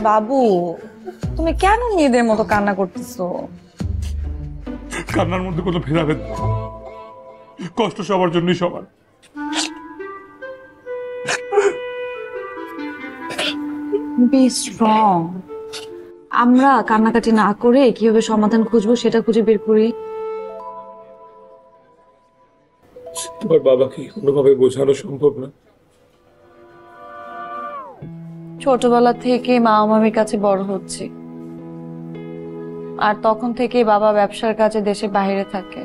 বাবু, তুমি কেন মেয়েদের মতো কান্না করতেছো? কান্নার মধ্যে কোনো ভেদাভেদ নেই। কষ্ট সবার জন্যই সমান। Be strong. আমরা কান্নাকাটি না করে কিভাবে সমাধান খুঁজবো সেটা খুঁজে বের করি। তোমার বাবাকে কোনোভাবে বোঝানো সম্ভব না। ছোটবেলা থেকে মা মামির কাছে বড় হচ্ছে, আর তখন থেকে বাবা ব্যবসার কাজে দেশে বাইরে থাকে।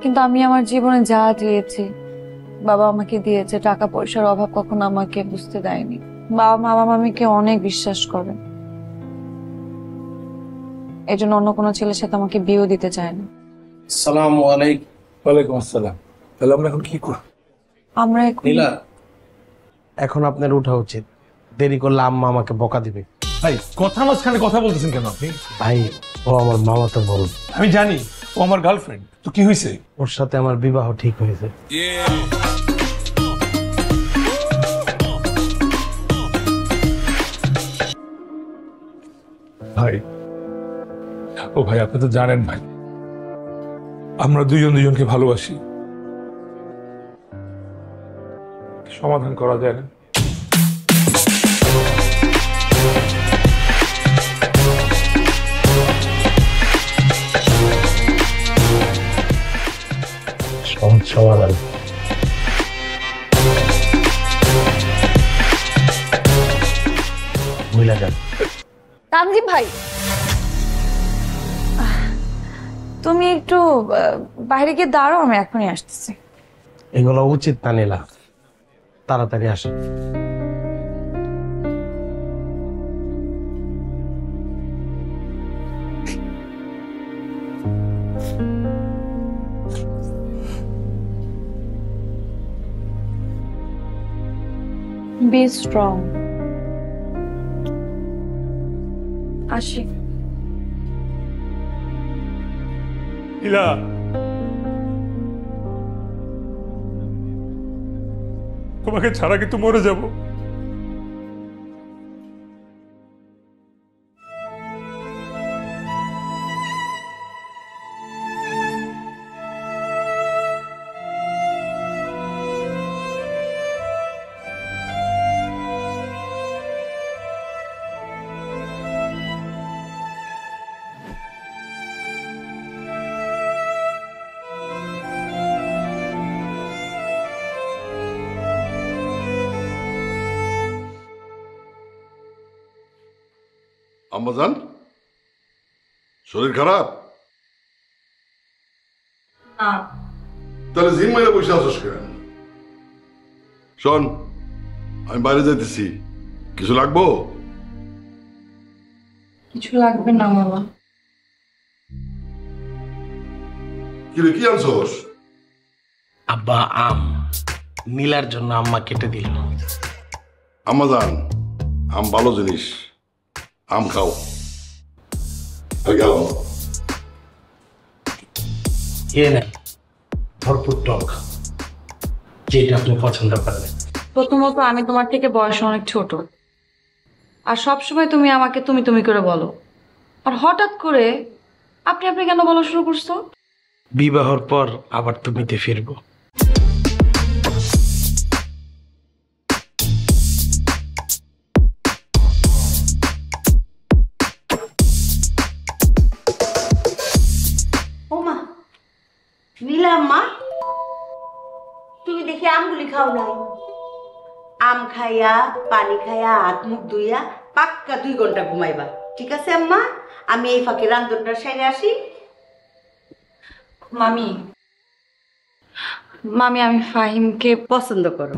কিন্তু আমি আমার জীবনে যা দিয়েছি বাবা আমাকে দিয়েছে, টাকা পয়সার অভাব কখনো আমাকে বুঝতে দেয়নি। বাবা মামা মামিকে অনেক বিশ্বাস করে, এই জন্য অন্য কোনো ছেলের সাথে আমাকে বিয়েও দিতে চায় না। আসসালামু আলাইকুম। ওয়ালাইকুম আসসালাম। তাহলে আমরা এখন কি করব? আমরা নীলা, এখন আপনার উঠা উচিত, দেরি করলে আম্মা আমাকে বকা দিবে। ভাই, কথা মাঝখানে কথা বলতেছেন কেন আপনি? ভাই, ও আমার মামাতো বোন। আমি জানি ও আমার গার্লফ্রেন্ড, তো কি হয়েছে? ওর সাথে আমার বিবাহ ঠিক হয়েছে। ভাই, ও ভাই, আপনি তো জানেন ভাই, আমরা দুজন দুজনকে ভালোবাসি। সমাধান করা যায় না? সহজ সমাধান। ভুলে যান। তানজিম ভাই, তুমি একটু বাইরে গিয়ে দাঁড়াও, আমি এখনই আসতেছি। এগুলো উচিত না নীলা, তাড়াতাড়ি আসে। Be strong. আসি। ইলা, তোমাকে ছাড়া কিন্তু মরে যাব। আম্মাজান, শরীর খারাপ? না। তাহলে জিম মাইরে বসে আসোস কেন? শোন, আমি বাইরে যাইতেছি, কিছু লাগবো? কিছু লাগবে না মামা। কিরে, কি আনছোস? আব্বা আম নীলার জন্য আম্মা কেটে দিল। আম্মাজান, আম ভালো জিনিস, আম খাও। আর গেলাম। এ নেন ভরপুর টক, যেটা আপনি পছন্দ করেন। প্রথমত আমি তোমার থেকে বয়সে অনেক ছোট, আর সবসময় তুমি আমাকে তুমি তুমি করে বলো, আর হঠাৎ করে আপনি আপনি কেন বলা শুরু করছো? বিবাহর পর আবার তুমিতে ফিরবো। ওমা, নীলা আম্মা, তুমি দেখি আমগুলি খাও নাই। আম খাইয়া পানি খাইয়া হাত মুখ ধুইয়া পাক্কা 2 ঘন্টা ঘুমাইবা, ঠিক আছে আম্মা? আমি এই ফাঁকে রান্ধনটা সেরে আসি। মামি, মামি, আমি ফাহিমকে পছন্দ করো?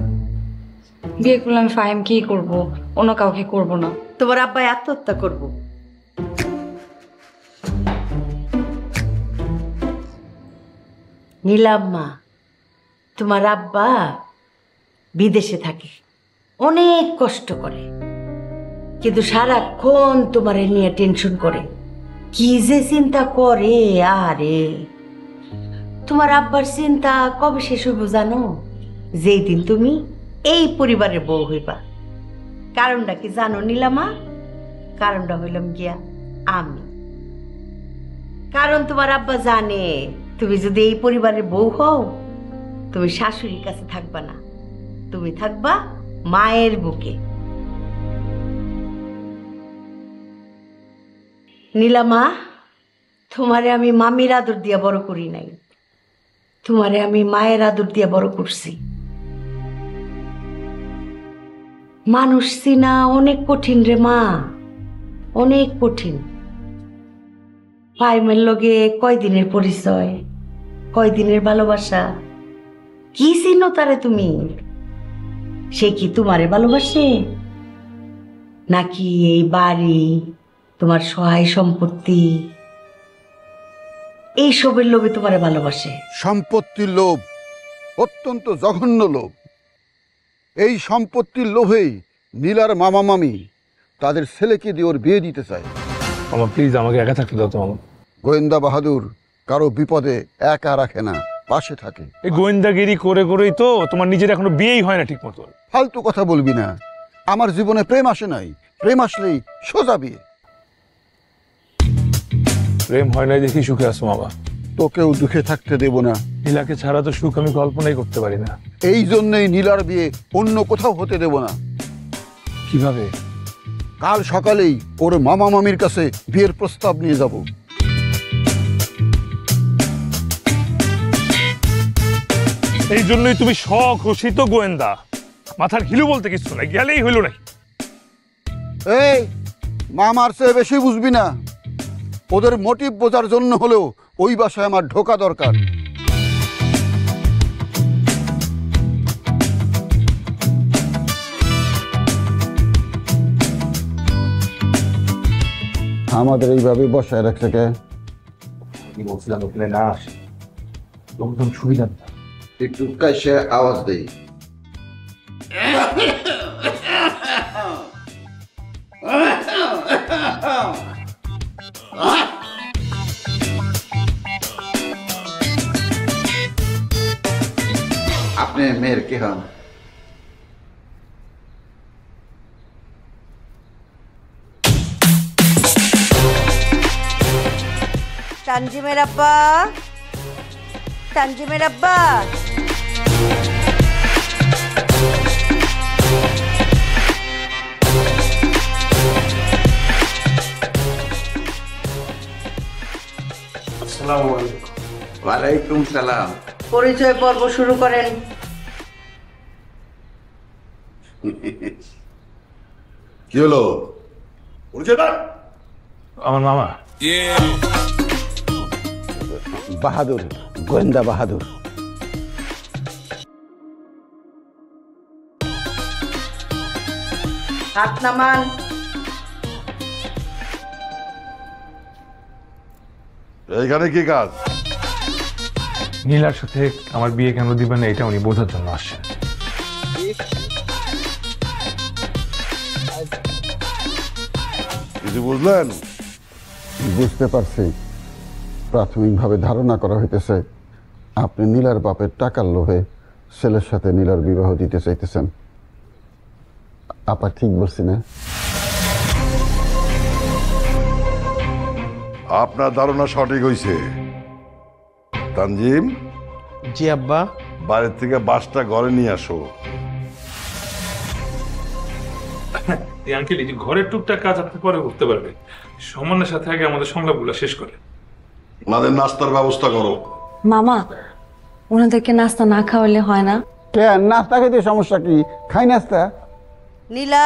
বিয়ে করলে আমি ফাহিমকেই করবো, অন্য কাউকে করবো না। তোমার আব্বাই আত্মহত্যা করবো। নীলাম্মা, তোমার আব্বা বিদেশে থাকে, অনেক কষ্ট করে, কিন্তু সারাক্ষণ তোমারে নিয়ে টেনশন করে। কি যে চিন্তা করে, আরে তোমার আব্বার চিন্তা কবে শেষ হইব জানো? যেই দিন তুমি এই পরিবারের বউ হইবা। কারণটা কি জানো নীলামা? কারণটা হইলাম গিয়া আমি। কারণ তোমার আব্বা জানে তুমি যদি এই পরিবারের বউ হও, তুমি শাশুড়ির কাছে থাকবা না, তুমি থাকবা মায়ের বুকে। নীলামা, তোমারে আমি মামির আদর দিয়া বড় করি নাই, তোমারে আমি মায়ের আদর দিয়া বড় করছি। মানুষ চিনা অনেক কঠিন রে মা, অনেক কঠিন। পাইমের লগে কয়দিনের পরিচয়, কয়দিনের ভালোবাসা, কি চিনো তারে তুমি? সে কি তোমারে ভালোবাসে, নাকি এই বাড়ি, তোমার সহায় সম্পত্তি, এইসবের লোভে তোমারে ভালোবাসে? সম্পত্তির লোভ অত্যন্ত জঘন্য লোভ। এই সম্পত্তির লোভেই নীলার মামা মামি তাদের ছেলেকে দিয়ে ওর বিয়ে দিতে চায়। মামা প্লিজ আমাকে একা থাকতে দাও তো মামা। গোয়েন্দা বাহাদুর কারো বিপদে একা রাখে না, পাশে থাকে। এই গোয়েন্দাগিরি করে করেই তো তোমার নিজের এখনো বিয়েই হয় না ঠিক মতো। ফালতু কথা বলবি না, আমার জীবনে প্রেম আসে নাই, প্রেম আসলেই সোজা বিয়ে। প্রেম হয় নাই দেখি সুখে আছো মামা। তোকেও দুঃখে থাকতে দেব না। নীলাকে ছাড়া তো সুখ আমি কল্পনাই করতে পারি না। এই জন্যই নীলার বিয়ে অন্য কোথাও হতে দেব না। কিভাবে? কাল সকালেই ওর মামা মামির কাছে বিয়ের প্রস্তাব নিয়ে যাব। এই জন্যই তুমি স্বঘোষিত গোয়েন্দা। মাথার ঘিলু বলতে কিছু নাই, গেলেই হইল নাই। এই মামার চেয়ে বেশি বুঝবি না। ওদের মোটিভ বোঝার জন্য হলেও ওই বাসায় আমার ঢোকা দরকার। আমাদের এইভাবে বসায় রাখছে কে? আমি বলছিলাম ওখানে না আসে, লোকজন সুবিধা না। একটু কাইসে আওয়াজ দেই। আপনি মেয়ের কে হন? তানজিমের আব্বা, তানজিমের আব্বা। ওয়ালাইকুম সালাম। পরিচয় পর্ব শুরু করেন। কি হলো? পরিচয় দাও। আমার মামা। বাহাদুর, গোয়েন্দা বাহাদুর। হাত নামান। এইখানে কি কাজ? নীলার সাথে আমার বিয়ে কেন দিবেন না এটা উনি বোঝার জন্য আসছেন। কিছু বুঝলেন? বুঝতে পারছি। প্রাথমিকভাবে ধারণা করা হইতেছে আপনি নীলার বাপের টাকার লোভে ছেলের সাথে নীলার বিবাহ দিতে চাইতেছেন। আপা ঠিক বলছি না? আপনার ধারণা সঠিক হয়েছে। তানজিম, জি আব্বা। বাইরের থেকে বাসটা ঘরে নিয়ে আসো। আঙ্কেল এই যে ঘরের টুকটাক কাজ আপনি পরে করতে পারবেন, সম্মানের সাথে আগে আমাদের সংলাপগুলো শেষ করে। ওনাদের নাস্তার ব্যবস্থা করো। মামা, ওনাদেরকে নাস্তা না খাওয়ালে হয় না? কেন, নাস্তা খেতে সমস্যা কি? খাই নাস্তা। নীলা,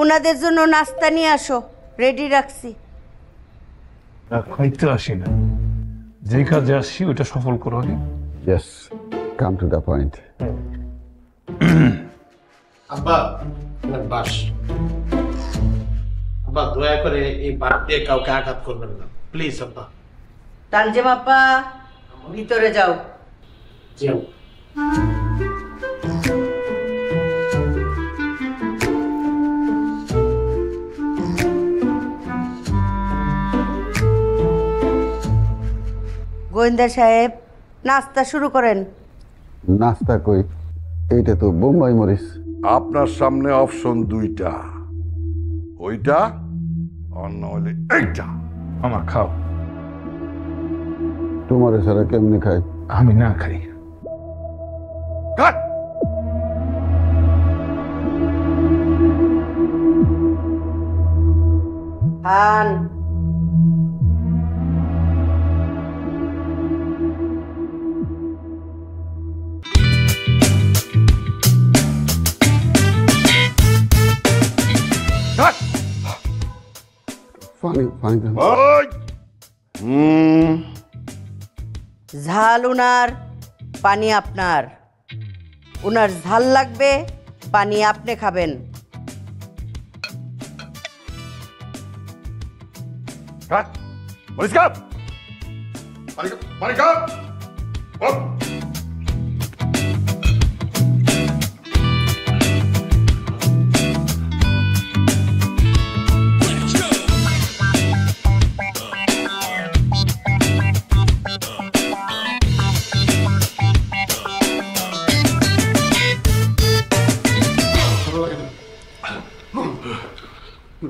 ওনাদের জন্য নাস্তা নিয়ে আসো, রেডি রাখছি। খাইতে আসি না, যে কাজে আসছি ওটা সফল করো আগে। Yes, come to the point. আব্বা, বাস। আব্বা দয়া করে এই বাদ দিয়ে কাউকে আঘাত করবেন না, প্লিজ আব্বা। তানজিম আব্বা, ভিতরে যাও। জি আব্বা। গোয়েন্দা সাহেব, নাস্তা শুরু করেন। নাস্তা কই? এইটা তো বোম্বাই মরিচ। আপনার সামনে অপশন দুইটা, ওইটা আর না হলে এইটা। আমার খাও। তোমার ছাড়া কেমনি খাই? আমি না খাই। কাট। খান। কাট। পানি পানি দেন। ওই। ঝাল উনার, পানি আপনার। উনার ঝাল লাগবে, পানি আপনি খাবেন। কাট। মরিচ কাট। পানি কাট, পানি কাট। ওপ।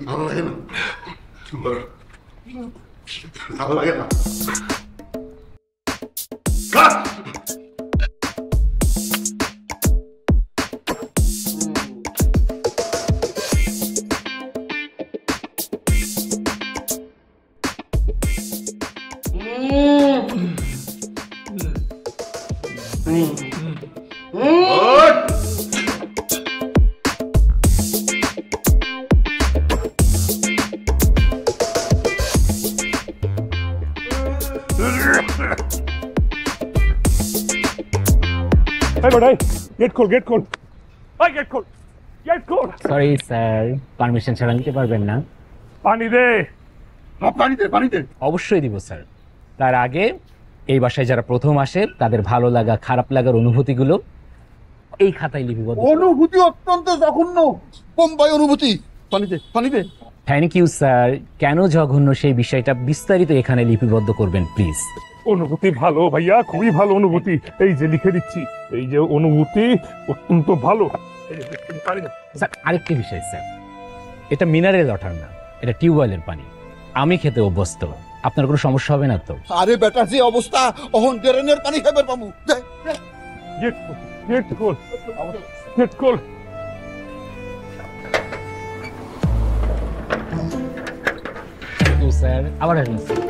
ভালো লাগে না, ভালো লাগে না। কাট। ওই। এই বেটাই, গেট খোল, গেট খোল। এই গেট খোল, গেট খোল। সরি স্যার, পারমিশন ছাড়া নিতে পারবেন না। পানি দে। পানি দে, পানি দে। অবশ্যই দিব স্যার। তার আগে এই বাসায় যারা প্রথম আসে তাদের ভালো লাগা খারাপ লাগার অনুভূতিগুলো এই খাতায় লিপিবদ্ধ। অনুভূতি অত্যন্ত জঘন্য, বোম্বাই অনুভূতি। পানি দে, পানি দে। Thank you sir. কেন জঘন্য সেই বিষয়টা বিস্তারিত এখানে লিপিবদ্ধ করবেন প্লিজ। অনুভূতি ভালো ভাইয়া, খুবই ভালো অনুভূতি। এই যে লিখে দিচ্ছি, এই যে অনুভূতি অত্যন্ত ভালো। এই যে, পানি দে। স্যার আরেকটি বিষয় স্যার, এটা মিনারেল ওয়াটার না, এটা টিউবওয়েলের পানি। আমি খেতে অভ্যস্ত, আপনার কোনো সমস্যা হবে না তো? আরে বেটা, যে অবস্থা অহন ড্রেনের পানি খাবার পামু। গেট খোল, গেট খোল, গেট খোল। তো স্যার আবার আসবেন স্যার।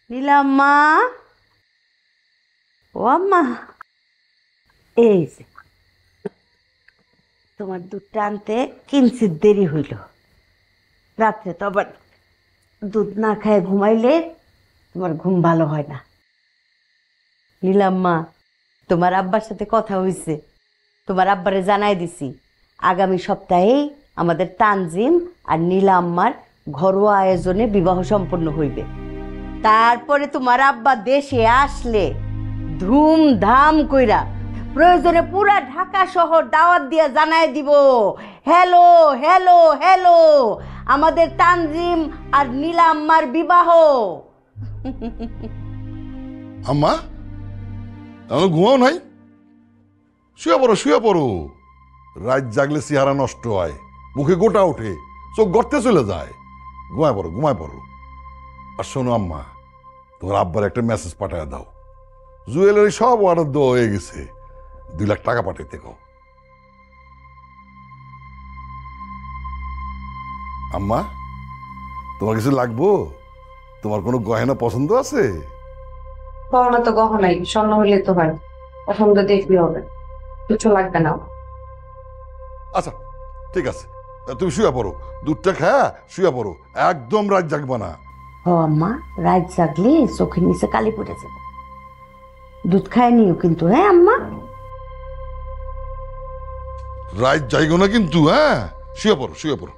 নীলাম্মা, ও আম্মা, এই যে তোমার দুধটা আনতে কিঞ্চিত দেরি হইল। রাত্রে তো আবার দুধ না খায় ঘুমাইলে তোমার ঘুম ভালো হয় না। নীলাম্মা, তোমার আব্বার সাথে কথা হয়েছে, তোমার আব্বারে জানাই দিছি আগামী সপ্তাহেই আমাদের তানজিম আর নীলাম্মার ঘরোয়া আয়োজনে বিবাহ সম্পন্ন হইবে। তারপরে তোমার আব্বা দেশে আসলে ধুমধাম কইরা প্রয়োজনে পুরা ঢাকা শহর দাওয়াত দিয়ে জানাই দিব, হ্যালো হ্যালো হ্যালো, আমাদের তানজিম আর নীলাম্মার বিবাহ। আম্মা, আমার ঘুমাও নাই? শুয়ে পড়ো, শুয়ে পড়ো। রাত জাগলে চেহারা নষ্ট হয়, মুখে গোটা ওঠে, চোখ গর্তে চলে যায়। ঘুমায় পড়ো, ঘুমায় পড়ো। আর শোনো আম্মা, তোমার আব্বার একটা মেসেজ পাঠায় দাও, জুয়েলারি সব অর্ডার দেওয়া হয়ে গেছে, 2 লাখ টাকা পাঠাইতে কও। আম্মা, তোমার কিছু লাগবো? তোমার কোনো গয়না পছন্দ আছে? গহনা তো গহনাই, স্বর্ণ হলে তো হয়, পছন্দ দেখবি হবে, কিছু লাগবে না। আচ্ছা ঠিক আছে, তুমি শুয়ে পড়ো, দুধটা খায়া শুয়ে পড়ো, একদম রাত জাগবা না। ও আম্মা, রাত জাগলে চোখের নিচে কালি পড়ে যাবে। দুধ খায় নিও কিন্তু, হ্যাঁ আম্মা? রাত যাইগো না কিন্তু, হ্যাঁ? শুয়ে পড়ো, শুয়ে পড়ো।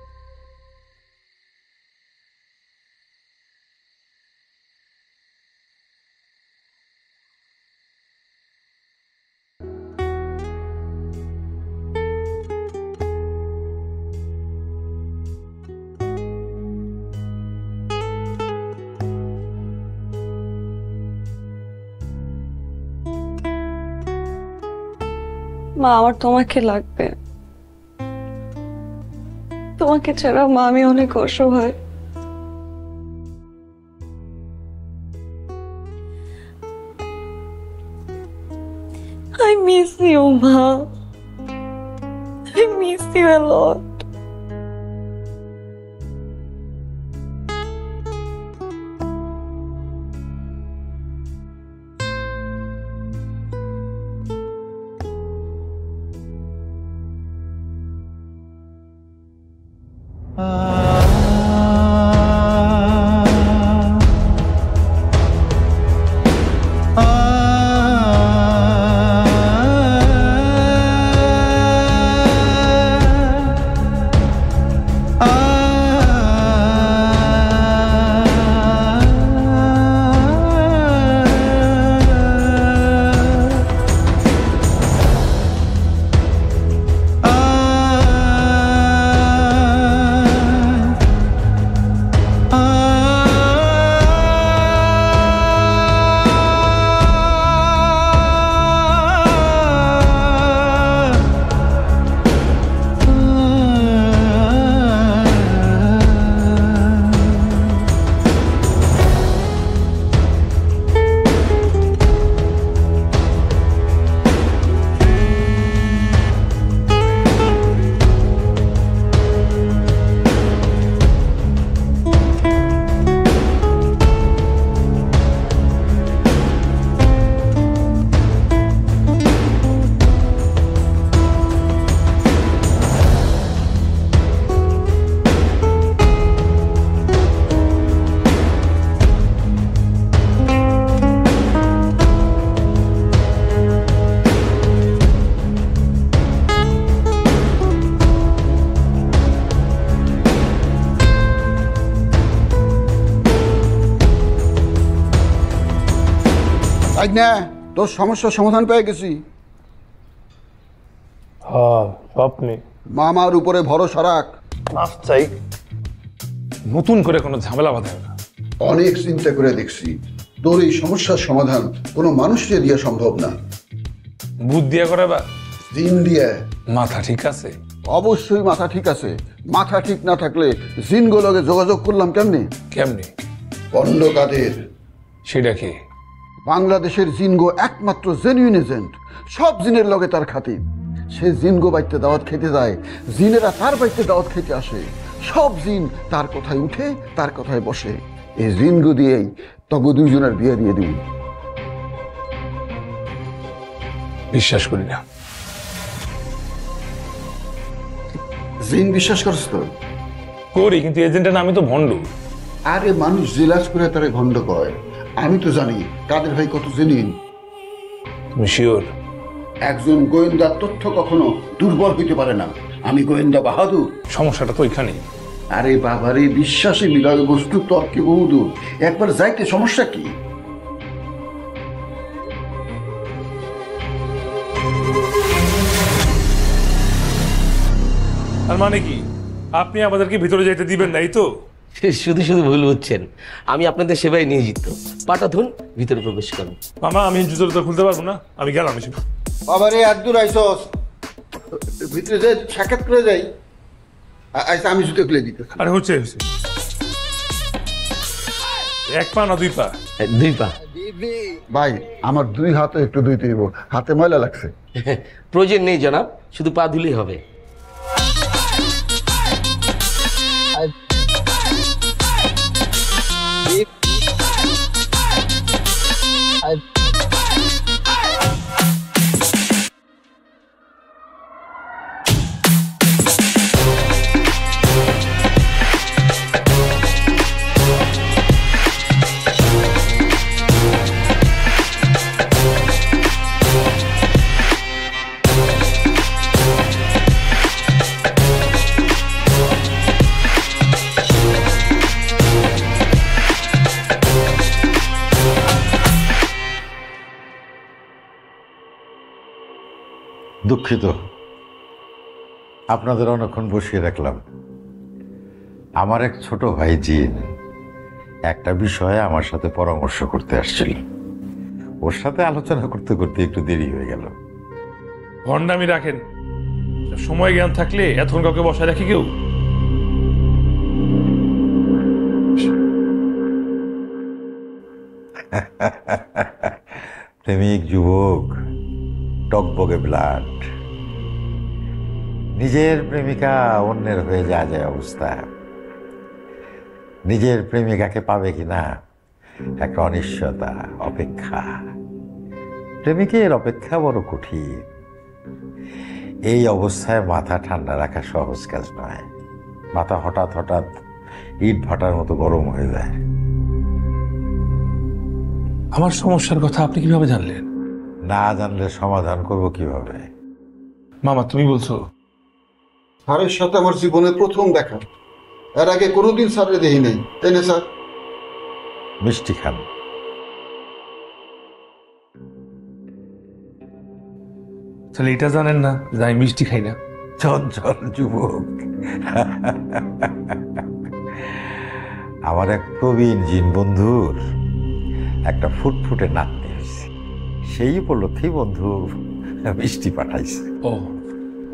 মা আমার তোমাকে লাগবে, তোমাকে ছাড়া মা আমি অনেক অসহায়। I miss you, Ma. I miss you a lot. আজ না তোর সমস্যার সমাধান পেয়ে গেছি। হ্যাঁ স্বপ্নে মামার উপরে ভরসা রাখ। মাফ চাই, নতুন করে কোনো ঝামেলা বাঁধায় না। অনেক চিন্তা করে দেখছি, তোর এই সমস্যার সমাধান কোনো মানুষকে দিয়ে সম্ভব না। বুদ্ধি দিয়া করে বা জিন দিয়ে। মাথা ঠিক আছে? অবশ্যই মাথা ঠিক আছে। মাথা ঠিক না থাকলে জিনগুলোকে যোগাযোগ করলাম কেমনি? কেমনি? পণ্ড কাদের? সেটা কি? বাংলাদেশের জিনগো একমাত্র জেনুইন এজেন্ট। সব জিনের লগে তার খাতির। সে জিনগো বাইতে দাওয়াত খেতে যায়, জিনেরা তার বাইতে দাওয়াত খেতে আসে। সব জিন তার কথায় উঠে, তার কথায় বসে। এই জিনগো দিয়েই তগো দুইজনের বিয়ে দিয়ে দিই। বিশ্বাস করি না। জিন বিশ্বাস করছ তো? করি, কিন্তু এজেন্টের নামই তো ভণ্ড। আরে মানুষ জেলাস করে তারে ভণ্ড কয়। আমি তো জানি কাদের ভাই কত জেনুইন। তুমি শিওর? একজন গোয়েন্দার তথ্য কখনো দুর্বল হইতে পারে না। আমি গোয়েন্দা বাহাদুর। সমস্যাটা তো ওইখানেই। আরে বাবারে, বিশ্বাসে মিলাবে বস্তু তর্কে বহুদূর। একবার যাইতে সমস্যা কি? আর মানে কি, আপনি আমাদেরকে ভিতরে যাইতে দিবেন নাই তো? শুধু শুধু ভুল বুঝছেন, আমি আপনাদের সেবায় নিয়োজিত। পাটা ধুন, ভিতরে প্রবেশ করুন। মামা আমি জুতো খুলতে পারবো না, আমি গেলাম। বাবারে একদূর আইসস, ভিতরে যে সাক্ষাৎ করে যাই। আচ্ছা আমি জুতো খুলে দিতে। আরে হচ্ছে এক পা না দুই পা? 2 পা। ভাই আমার 2 হাতে একটু ধুইতে দিব, হাতে ময়লা লাগছে। প্রয়োজন নেই জনাব, শুধু পা ধুলেই হবে। দুঃখিত, আপনাদের অনেকক্ষণ বসিয়ে রাখলাম। আমার এক ছোট ভাই জিন একটা বিষয়ে আমার সাথে পরামর্শ করতে আসছিল। ওর সাথে আলোচনা করতে করতে একটু দেরি হয়ে গেল। ভণ্ডামি রাখেন। সময় জ্ঞান থাকলে এতক্ষণ কাউকে বসায় রাখি কেউ? প্রেমিক যুবক, টকবগে ব্লাড। নিজের প্রেমিকা অন্যের হয়ে যায় অবস্থা। নিজের প্রেমিকাকে পাবে কিনা একটা অনিশ্চয়তা, অপেক্ষা। প্রেমিকের অপেক্ষা বড় কঠিন। এই অবস্থায় মাথা ঠান্ডা রাখা সহজ কাজ নয়। মাথা হঠাৎ হঠাৎ ইট ভাটার মতো গরম হয়ে যায়। আমার সমস্যার কথা আপনি কিভাবে জানলেন? না জানলে সমাধান করব কিভাবে? মামা তুমি বলছো? স্যারের সাথে আমার জীবনে প্রথম দেখা। এর আগে কোনোদিন স্যারের দেখি নেই, তাই না স্যার? মিষ্টি খান। তাহলে এটা জানেন না যে আমি মিষ্টি খাই না? চঞ্চল যুবক। আমার এক প্রবীণ জিন বন্ধুর একটা ফুটফুটে নাতনি হয়েছে। সেই উপলক্ষেই বন্ধু মিষ্টি পাঠাইছে। ও,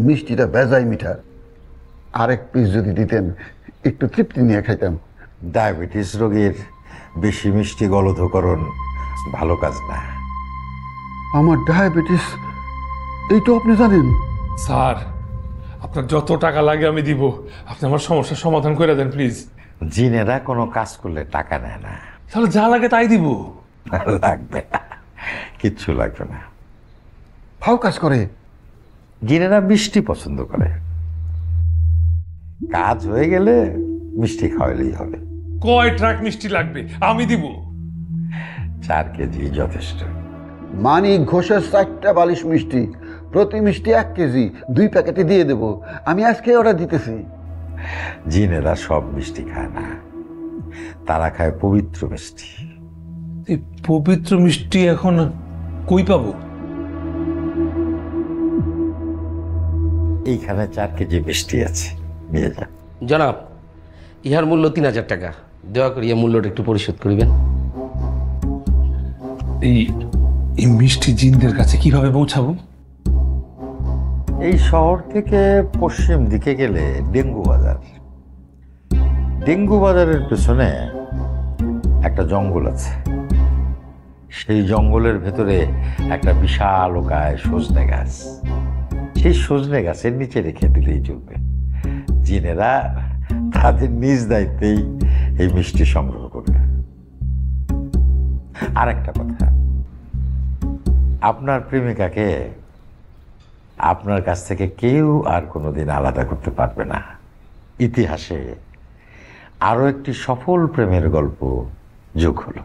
মিষ্টিটা বেজায় মিঠা। আরেক পিস যদি দিতেন একটু তৃপ্তি নিয়ে খাইতাম। ডায়াবেটিস রোগীর বেশি মিষ্টি গলধকরণ ভালো কাজ না। আমার ডায়াবেটিস, এই তো আপনি জানেন। স্যার আপনার যত টাকা লাগে আমি দিব, আপনি আমার সমস্যার সমাধান করে দেন প্লিজ। জিনেরা কোনো কাজ করলে টাকা নেয় না। তাহলে যা লাগে তাই দিব। লাগবে না, কিচ্ছু লাগবে না। ফাও কাজ করে। জিনেরা মিষ্টি পছন্দ করে। কাজ হয়ে গেলে মিষ্টি খাওয়ালেই হবে। কয় ট্রাক মিষ্টি লাগবে আমি দিব। 4 কেজি যথেষ্ট। মানিক ঘোষের 4টা বালিশ মিষ্টি, প্রতি মিষ্টি 1 কেজি, 2 প্যাকেটে দিয়ে দেব। আমি আজকে অর্ডার দিতেছি। জিনেরা সব মিষ্টি খায় না, তারা খায় পবিত্র মিষ্টি। এই পবিত্র মিষ্টি এখন কই পাবো? এইখানে 4 কেজি মিষ্টি আছে, নিয়ে যা। জনাব, ইহার মূল্য 3000 টাকা। দয়া করিয়া মূল্যটা একটু পরিশোধ করিবেন। এই মিষ্টি জিনদের কাছে কিভাবে পৌঁছাবো? এই শহর থেকে পশ্চিম দিকে গেলে ডেঙ্গু বাজার। ডেঙ্গু বাজারের পেছনে একটা জঙ্গল আছে। সেই জঙ্গলের ভেতরে একটা বিশালকায় সজনে গাছ। সেই সজনে গাছের নিচে রেখে দিলেই চলবে। জিনেরা তাদের নিজ দায়িত্বেই এই মিষ্টি সংগ্রহ করবে। আর একটা কথা, আপনার প্রেমিকাকে আপনার কাছ থেকে কেউ আর কোনোদিন আলাদা করতে পারবে না। ইতিহাসে আরো একটি সফল প্রেমের গল্প যোগ হলো।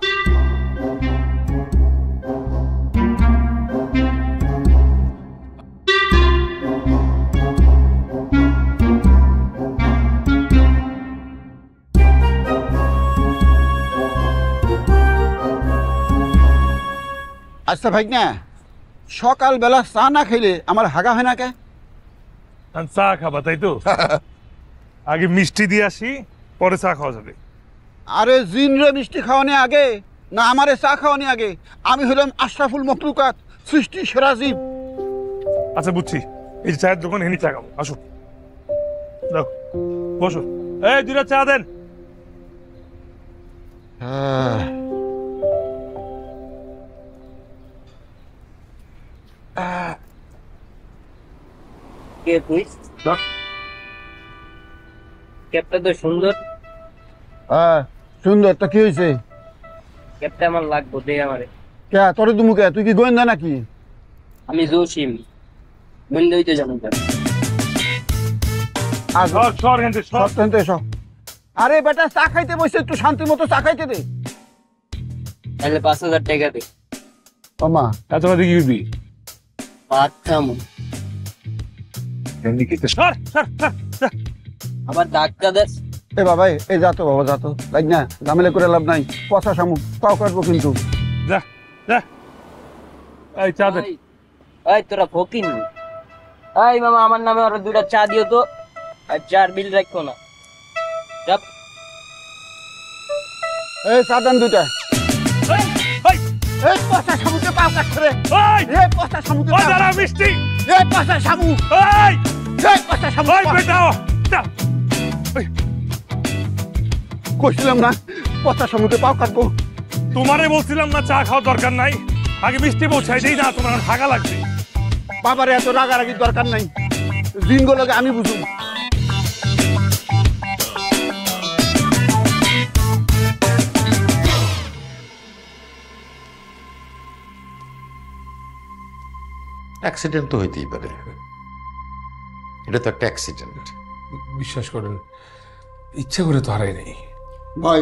আচ্ছা ভাই না, সকালবেলা চা না খাইলে আমার হাগা হয় না কে? চা খাবা তাই তো? আগে মিষ্টি দিয়ে আসি, পরে চা খাওয়া যাবে। আরে জিনরে মিষ্টি খাওয়ানি আগে না আমারে চা খাওয়ানি আগে? আমি হলাম আশরাফুল মখলুকাত, সৃষ্টি সেরা জীব। আচ্ছা বুঝছি, এই যে চায়ের দোকান হেনি চা খাবো। আসো, দাও, বসো। এই 2টা চা দেন। কে তুই? ক্যাপটা তো সুন্দর। হ্যাঁ সুন্দর, তা কি হয়েছে? ক্যাপটা আমার লাগবো, দে আমারে। কে তোর দুমুকে? তুই কি গোয়েন্দা নাকি? আমি জসিম, গোয়েন্দা হইতে জানো না। আরে বেটা চা খাইতে বসে, একটু শান্তি মতো চা খাইতে দে। তাহলে 5000 টাকা দে। ওমা এত বাদে কি করবি? ভাত খামু। আবার ধাক্কা দেস। এ বাবা, এ যাতো বাবা, যাতো লাগ না, ঝামেলা করে লাভ নাই। পচা শামুক, পাও কাটবো কিন্তু। যা যা, এই চা দে। এই তোরা ফকিন। এই মামা, আমার নামে আরো 2টা চা দিও তো, আর 4 বিল রাখো না। যাব। এই চা দেন 2টা। এই এই পচা শামুকে পাও কাটছে রে। এই এই পচা শামুকে দাঁড়া মিষ্টি, এই পাশা শামু এই এই পাশা শামু এই বেটা কইছিলাম না পাশা শামুকে পাও কাটবো তোমারে বলছিলাম না চা খাওয়ার দরকার নাই আগে মিষ্টি পৌঁছাই দেই না তোমার থাকা লাগবে বাবারে এত রাগারাগির দরকার নাই জিনগুলোকে আমি বুঝুম অ্যাক্সিডেন্ট তো হইতেই পারে, এটা তো একটা অ্যাক্সিডেন্ট। বিশ্বাস করেন ইচ্ছা করে তো হারাই নেই ভাই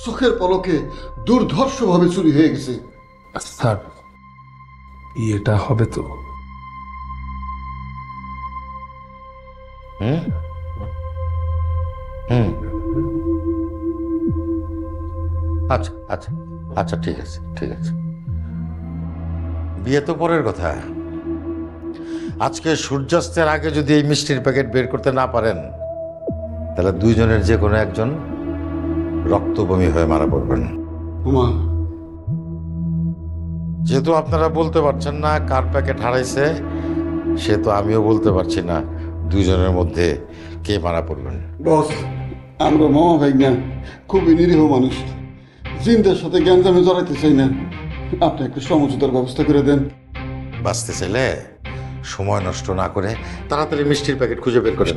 চোখের পলকে দুর্ধর্ষভাবে চুরি হয়ে গেছে। স্যার এটা হবে তো হুম হুম আচ্ছা আচ্ছা আচ্ছা ঠিক আছে ঠিক আছে, বিয়ে তো পরের কথা। আজকে সূর্যাস্তের আগে যদি এই মিষ্টির প্যাকেট বের করতে না পারেন তাহলে দুইজনের যে কোনো একজন রক্তবমি হয়ে মারা পড়বেন। ওমা যেহেতু আপনারা বলতে পারছেন না কার প্যাকেট হারাইছে, সে তো আমিও বলতে পারছি না দুইজনের মধ্যে কে মারা পড়বেন। বস আমরা মামা ভাই না, খুবই নিরীহ মানুষ, জিনদের সাথে গ্যাঞ্জামে জড়াইতে চাই না, আপনি একটু সমঝোতার ব্যবস্থা করে দেন। বাঁচতে চাইলে সময় নষ্ট না করে তাড়াতাড়ি মিষ্টির প্যাকেট খুঁজে বের করে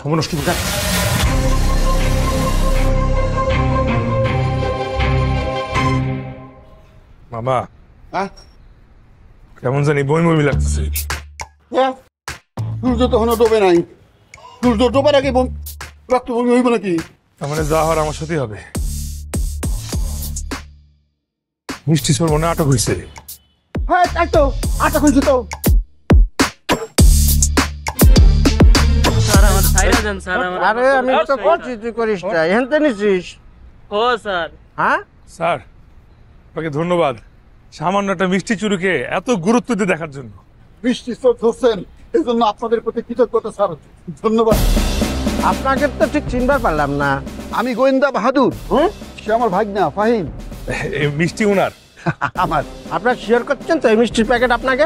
সময় নষ্ট করে মামা কেমন জানি বই বই লাগতেছে। সূর্য তখনও ডোবে নাই, সূর্য ডোবার আগে রক্তভূমি হইব নাকি? তার মানে যা হওয়ার আমার সাথেই হবে। মিষ্টি সর মনে আটক হয়েছে। হ্যাঁ তাই তো, আটক হয়েছে তো। আরে আমি তো করছি, তুই করিস না, হেনতে নিছিস। ও স্যার। হ্যাঁ স্যার আপনাকে ধন্যবাদ সামান্য একটা মিষ্টি চুরিকে এত গুরুত্ব দিয়ে দেখার জন্য। বৃষ্টি চোখ ধরছেন এই জন্য আপনাদের প্রতি কৃতজ্ঞতা স্যার, ধন্যবাদ। আপনাকে তো ঠিক চিনবার পারলাম না। আমি গোয়েন্দা বাহাদুর, সে আমার ভাগনা ফাহিম। মিষ্টি উনার আমার। আপনার শেয়ার করছেন তো এই মিষ্টির প্যাকেট আপনাকে?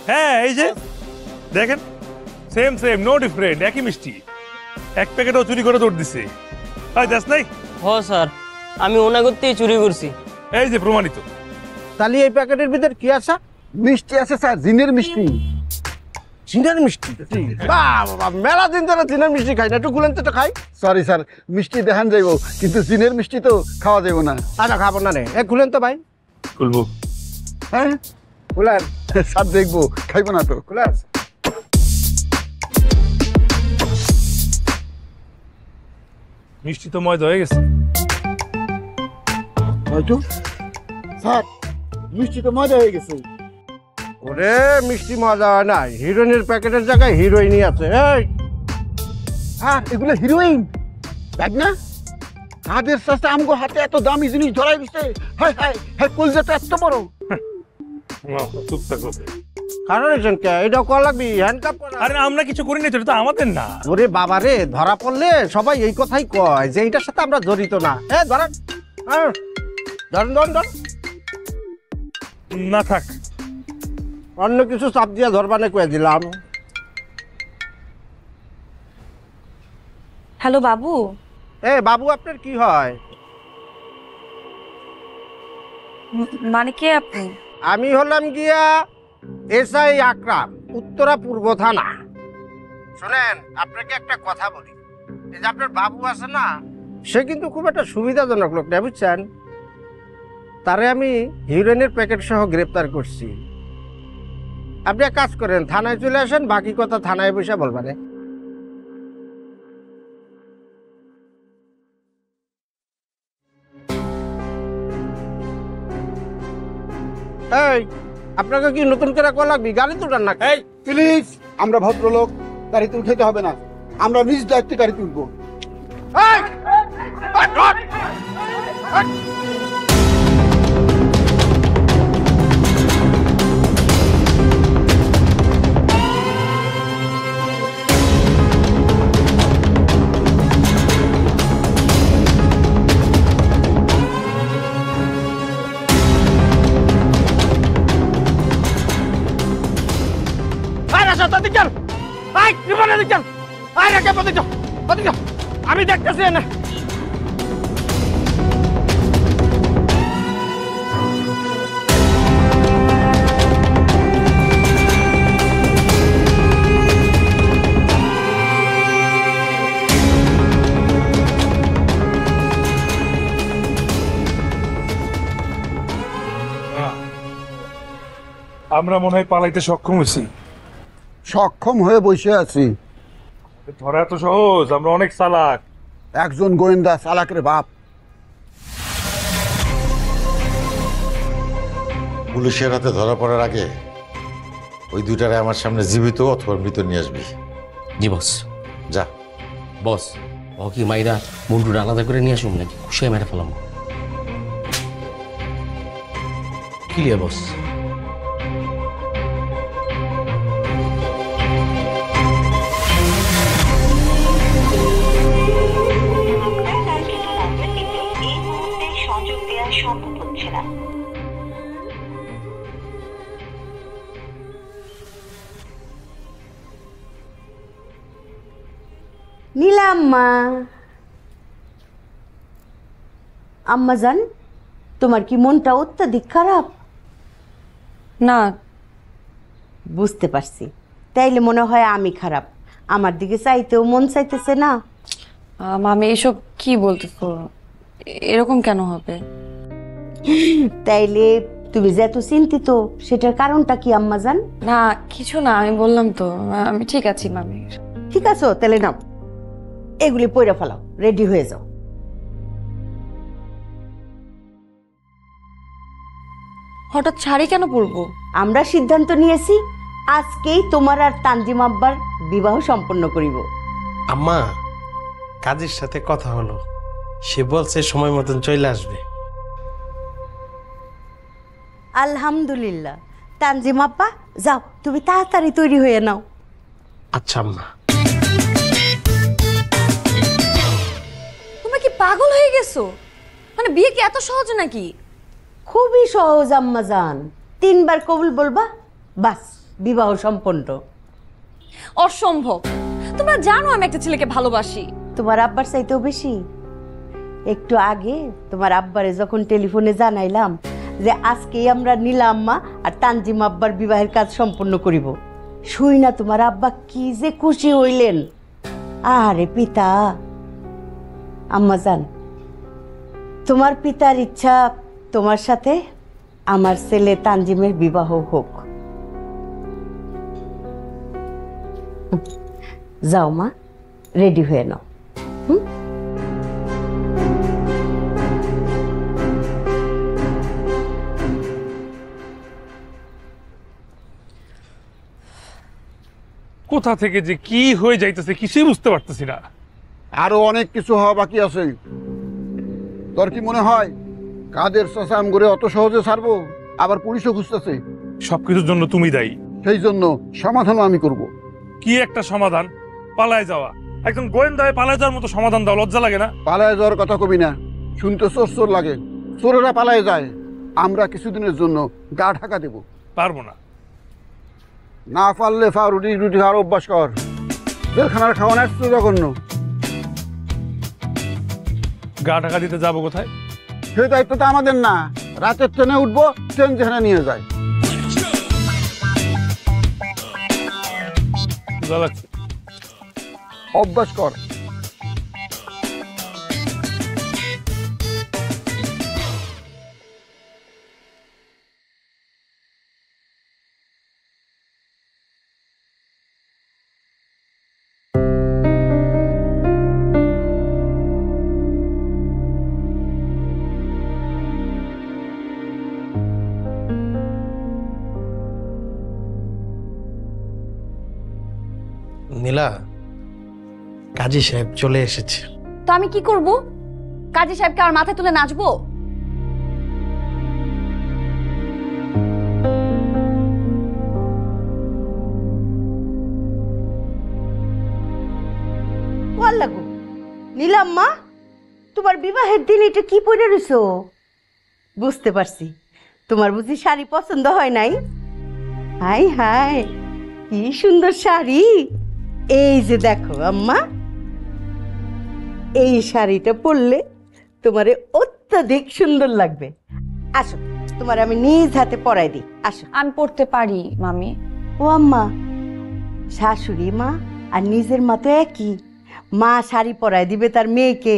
হ্যাঁ এই যে দেখেন সেম সেম নো ডিফারেন্ট, একই মিষ্টি, এক প্যাকেটও চুরি করে দৌড় দিছে। দেখ নাই? হ স্যার, আমি ওনা করতেই চুরি করছি। এই যে প্রমাণিত। তাহলে এই প্যাকেটের ভিতর কি আছে? মিষ্টি আছে স্যার, জিনের মিষ্টি। জিনের মিষ্টি? বাবা মেলা দিন ধরে জিনের মিষ্টি খাই না, একটু গুলেন তো খাই। সরি স্যার, মিষ্টি দেখান যাইব কিন্তু জিনের মিষ্টি তো খাওয়া যাইব না। আচ্ছা খাবো না রে, এক গুলেন তো ভাই। খুলবো? হ্যাঁ খুলার, স্যার দেখবো, খাইব না তো, খুলার। মিষ্টি তো ময়দা হয়ে গেছে। হয়তো স্যার মিষ্টি তো মজা হয়ে গেছে। ওরে মিষ্টি মজা হয় না, হিরোইনের প্যাকেটের জায়গায় হিরোইনই আছে। এই স্যার এগুলো হিরোইন দেখ না, কাদের সাথে আমগো হাতে এত দামি জিনিস ধরাই দিছে। হাই হাই হাই, কলজাটা এত বড়। চুপ থাকো। কারণ এটা কল লাগবি, হ্যান্ডকাপ করা। আরে আমরা কিছু করি না, এটা তো আমাদের না। ওরে বাবা রে, ধরা পড়লে সবাই এই কথাই কয় যে এইটার সাথে আমরা জড়িত না। ধরেন ধরেন ধরেন ধরেন। না থাক, অন্য কিছু চাপ দিয়া ধরবানে কয়ে দিলাম। হ্যালো বাবু। বাবু আপনার কি হয়? মানে কে আপনি? আমি হলাম গিয়া এসআই আকরাম, উত্তরা পূর্ব থানা। শুনেন আপনাকে একটা কথা বলি, এই যে আপনার বাবু আছে না, সে কিন্তু খুব একটা সুবিধাজনক লোক না, বুঝছেন? তারে আমি হিরোইনের প্যাকেট সহ গ্রেপ্তার করছি। আপনি এক কাজ করেন, থানায় চলে আসেন, বাকি কথা থানায় বসে বলবেন। এই আপনাকে কি নতুন করে কল লাগবি? গাড়ি তুলার না? এই প্লিজ, আমরা ভদ্রলোক, গাড়ি তুল খেতে হবে না, আমরা নিজ দায়িত্বে গাড়ি তুলবো। আমি দেখতেছি না। আমরা মনে হয় পালাইতে সক্ষম হয়েছি। সক্ষম হয়ে বসে আছি। ধরা এত সহজ? আমরা অনেক চালাক। একজন গোয়েন্দা চালাকের বাপ। পুলিশের হাতে ধরা পড়ার আগে ওই দুইটারে আমার সামনে জীবিত অথবা মৃত নিয়ে আসবি। জি বস। যা। বস ও কি মাইরা মুন্ডুর আলাদা করে নিয়ে আসুন নাকি খুশি মেরে ফেলাম? ক্লিয়ার বস। নীলাম্মা, আম্মা জান, তোমার কি মনটা অত্যাধিক খারাপ? না, বুঝতে পারছি। তাইলে মনে হয় আমি খারাপ। আমার দিকে চাইতেও মন চাইতেছে না। মামি এসব কি বলতেছো? এরকম কেন হবে? তাইলে তুমি যে এত চিন্তিত, সেটার কারণটা কি আম্মা জান? না কিছু না, আমি বললাম তো আমি ঠিক আছি মামি। ঠিক আছো? তাহলে নাও, এগুলি পয়রা ফেলাও, রেডি হয়ে যাও। হঠাৎ শাড়ি কেন পরবো? আমরা সিদ্ধান্ত নিয়েছি আজকেই তোমার আর তানজিম আব্বার বিবাহ সম্পন্ন করিব। আম্মা, কাজের সাথে কথা হলো, সে বলছে সময় মতন চলে আসবে। আলহামদুলিল্লাহ। তানজিম আব্বা, যাও তুমি তাড়াতাড়ি তৈরি হয়ে নাও। আচ্ছা আম্মা। তোমরা কি পাগল হয়ে গেছো? মানে বিয়ে কি এত সহজ নাকি? খুবই সহজ আম্মা জান। 3 বার কবুল বলবা, বাস বিবাহ সম্পন্ন। অসম্ভব। তোমরা জানো আমি একটা ছেলেকে ভালোবাসি। তোমার আব্বার চাইতেও বেশি। একটু আগে তোমার আব্বারে যখন টেলিফোনে জানাইলাম যে আজকেই আমরা নীলা আম্মা আর তানজিম আব্বার বিবাহের কাজ সম্পন্ন করিব, শুই না তোমার আব্বা কি যে খুশি হইলেন। আরে পিতা, আম্মা জান, তোমার পিতার ইচ্ছা তোমার সাথে আমার ছেলে তানজিমের বিবাহ হোক। যাও মা, রেডি হয়ে নাও। কোথা থেকে যে কি হয়ে যাইতেছে কিছুই বুঝতে পারতেছি না। আরো অনেক কিছু হওয়া বাকি আছে। তোর কি মনে হয় কাদের চাচা আম করে অত সহজে ছাড়বো? আবার পুলিশও খুঁজতেছে। সবকিছুর জন্য তুমি দায়ী। সেই জন্য সমাধানও আমি করব। কি একটা সমাধান? পালায় যাওয়া। একদম গোয়েন্দা হয়ে পালায় যাওয়ার মতো সমাধান দাও, লজ্জা লাগে না? পালায় যাওয়ার কথা কবি না, শুনতে চোর চোর লাগে। চোরেরা পালায় যায়, আমরা কিছুদিনের জন্য গা ঢাকা দেব। পারবো না। না পারলে রুটি রুটি খাওয়ার অভ্যাস কর। জেলখানার খাওয়া না একটু জঘন্য। গা ঢাকা দিতে যাবো কোথায়? সেই দায়িত্বটা আমাদের না। রাতের ট্রেনে উঠবো, ট্রেন যেখানে নিয়ে যায়। অভ্যাস কর। নীলা, কাজী সাহেব চলে এসেছে। তো আমি কি করব? কাজী সাহেবকে আমার মাথায় তুলে নাচবো? লাগো নীলাম্মা, তোমার বিবাহের দিন এটা কি পরে রইছো? বুঝতে পারছি, তোমার বুঝি শাড়ি পছন্দ হয় নাই? হাই হাই, কি সুন্দর শাড়ি। এই যে দেখো আম্মা, এই শাড়িটা পরলে তোমারে অত্যাধিক সুন্দর লাগবে। আসো, তোমার আমি নিজ হাতে পরাই দিই। আসো। আমি পড়তে পারি মামি। ও আম্মা, শাশুড়ি মা আর নিজের মা তো একই। মা শাড়ি পরাই দিবে তার মেয়েকে।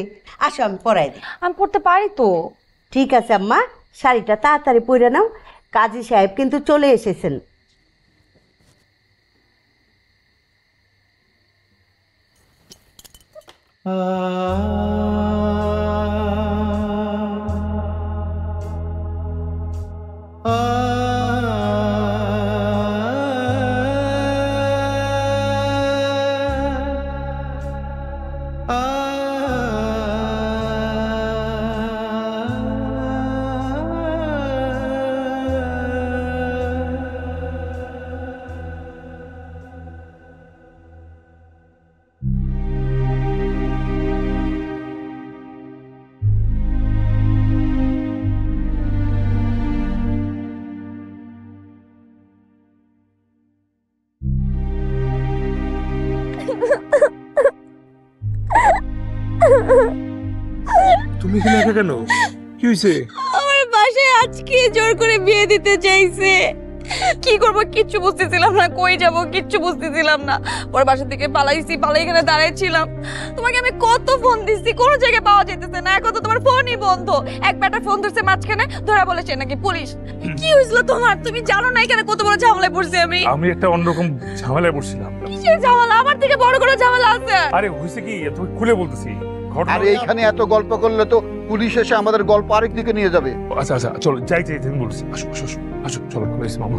আসো, আমি পরাই দিই। আমি পড়তে পারি তো। ঠিক আছে আম্মা, শাড়িটা তাড়াতাড়ি পরে নাও, কাজী সাহেব কিন্তু চলে এসেছেন। তুমি এখানে একা কেন? কি হয়েছে? আমার বাসায় আজকে জোর করে বিয়ে দিতে চাইছে। কি করব কিচ্ছু বুঝতেছিলাম না, কই যাব কিচ্ছু বুঝতেছিলাম না। পরে বাসা থেকে পালাইছি, পালাই এখানে দাঁড়াইছিলাম। তোমাকে আমি কত ফোন দিচ্ছি, কোনো জায়গায় পাওয়া যাইতেছে না। এখন তো তোমার ফোনই বন্ধ। এক ব্যাটা ফোন ধরছে মাঝখানে, ধরা বলেছে নাকি পুলিশ। কি হয়েছিল তোমার? তুমি জানো না এখানে কত বড় ঝামেলায় পড়ছি আমি। আমি একটা অন্যরকম ঝামেলায় পড়ছিলাম। কিসের ঝামেলা? আমার থেকে বড় কোনো ঝামেলা আছে? আরে হয়েছে কি, তুমি খুলে বলতেছি। আর এইখানে এত গল্প করলে তো পুলিশ এসে আমাদের গল্প আরেক দিকে নিয়ে যাবে। আচ্ছা আচ্ছা চলো যাই যাই, তুমি বলছি। আসো আসো আসো আসো, চলো প্লিজ মামা।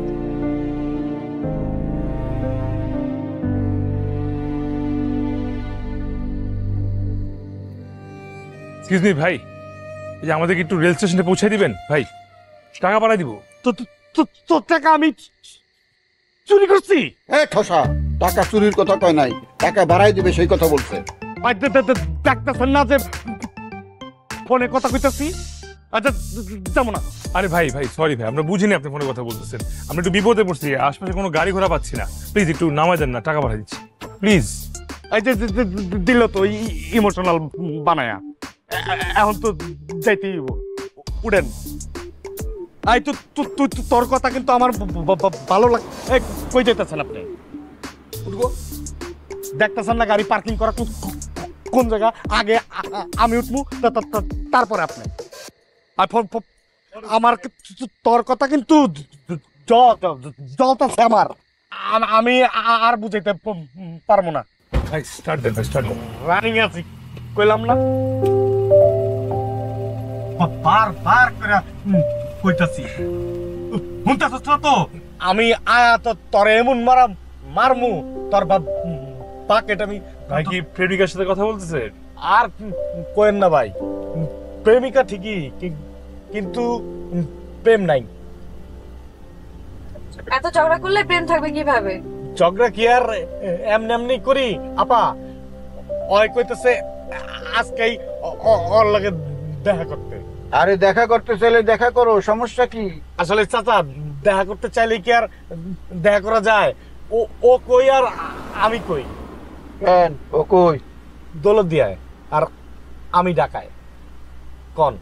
এক্সকিউজ মি ভাই, এই যে আমাদেরকে একটু রেল স্টেশনে পৌঁছে দিবেন ভাই, টাকা পাঠাই দিব। তো টাকা আমি চুরি করছি? ঠসা, টাকা চুরির কথা কয় নাই, টাকা বাড়াই দিবে সেই কথা বলছে। দেখতেছেন না যে ফোনে কথা কইতাছি? আচ্ছা যাবো না। আরে ভাই ভাই সরি ভাই, আমরা বুঝিনি আপনি ফোনে কথা বলতেছেন। আমরা একটু বিপদে পড়ছি, আশপাশে কোনো গাড়ি ঘোড়া পাচ্ছি না। প্লিজ একটু নামাই দেন না, টাকা পাঠাই দিচ্ছি প্লিজ। এই যে দিল তো ইমোশনাল বানায়া, এখন তো যাইতেই উড়েন। আই তো তোর কথা কিন্তু আমার ভালো লাগে। কই যাইতেছেন আপনি? উঠবো, দেখতেছেন না গাড়ি পার্কিং করা কোন জায়গা? আগে আমি উঠবো, তারপরে আপনি। আমার তোর কথা কিন্তু জলতাছে আমার। আমি আর বুঝাইতে পারবো না। ভাই স্টার্ট দেন, ভাই স্টার্ট দেন। রানিং আছি কইলাম না, বার করে কইতাছি। শুনতেছস না তো? আমি আয়া তো তোর এমন মারমু তোর বাকেট। আমি ভাই কি প্রেমিকার সাথে কথা বলতেছে? আর কোয়েন না ভাই, প্রেমিকা ঠিকই কিন্তু প্রেম নাই। এত ঝগড়া করলে প্রেম থাকবে কিভাবে? ঝগড়া কি আর এমনি করি আপা? ওই কইতেছে আজকেই ওর লাগে দেখা করতে। আরে দেখা করতে চাইলে দেখা করো, সমস্যা কি? আসলে চাচা, দেখা করতে চাইলে কি আর দেখা করা যায়? ও কই আর আমি কই? কেন ও কই? দৌলত দিয়ায় আর আমি ঢাকায়। কন